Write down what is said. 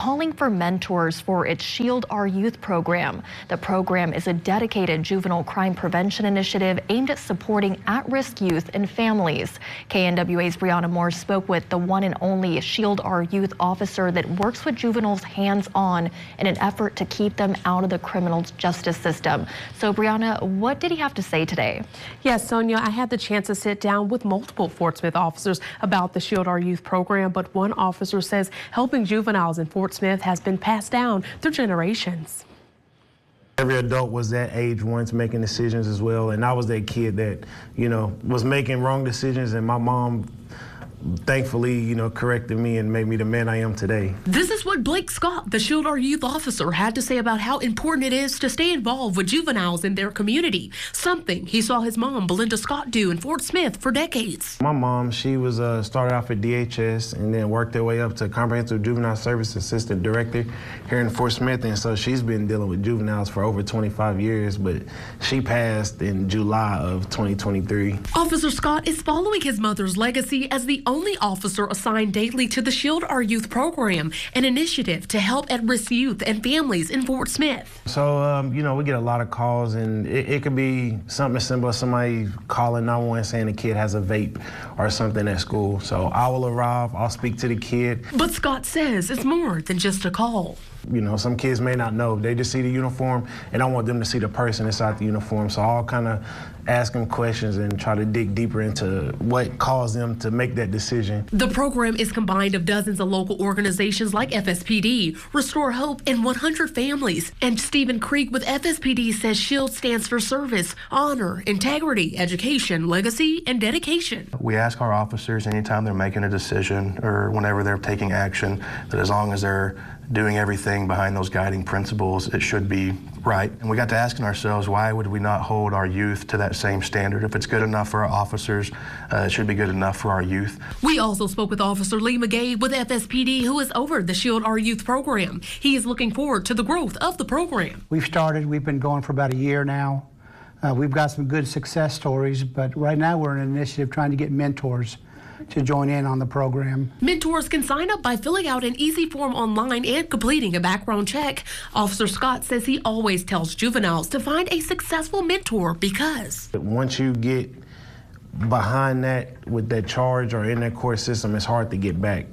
calling for mentors for its Shield Our Youth program. The program is a dedicated juvenile crime prevention initiative aimed at supporting at-risk youth and families. KNWA's Brianna Moore spoke with the one and only Shield Our Youth officer that works with juveniles hands-on in an effort to keep them out of the criminal justice system. So Brianna, what did he have to say today? Yes, Sonia, I had the chance to sit down with multiple Fort Smith officers about the Shield Our Youth program, but one officer says helping juveniles in Fort Smith has been passed down through generations. Every adult was that age once making decisions as well, and I was that kid that, was making wrong decisions, and my mom thankfully, corrected me and made me the man I am today. This is what Blake Scott, the Shield Our Youth officer, had to say about how important it is to stay involved with juveniles in their community, something he saw his mom, Belinda Scott, do in Fort Smith for decades. My mom, she was started off at DHS and then worked her way up to Comprehensive Juvenile Service Assistant Director here in Fort Smith, and so she's been dealing with juveniles for over 25 years, but she passed in July of 2023. Officer Scott is following his mother's legacy as the only officer assigned daily to the Shield Our Youth program, an initiative to help at-risk youth and families in Fort Smith. So, we get a lot of calls, and it could be something as simple as somebody calling 911 saying a kid has a vape or something at school. So I will arrive, I'll speak to the kid. But Scott says it's more than just a call. Some kids may not know. They just see the uniform, and I want them to see the person inside the uniform. So I'll kind of ask them questions and try to dig deeper into what caused them to make that decision. The program is combined of dozens of local organizations like FSPD, Restore Hope, and 100 families. And Stephen Creek with FSPD says SHIELD stands for service, honor, integrity, education, legacy, and dedication. We ask our officers anytime they're making a decision or whenever they're taking action that as long as they're doing everything behind those guiding principles, it should be right. And we got to asking ourselves, why would we not hold our youth to that same standard? If it's good enough for our officers, it should be good enough for our youth. We also spoke with Officer Lee McGay with FSPD, who is over the Shield Our Youth program. He is looking forward to the growth of the program. We've been going for about a year now. We've got some good success stories, but right now we're in an initiative trying to get mentors to join in on the program. Mentors can sign up by filling out an easy form online and completing a background check. Officer Scott says he always tells juveniles to find a successful mentor because once you get behind that with that charge or in that court system, it's hard to get back.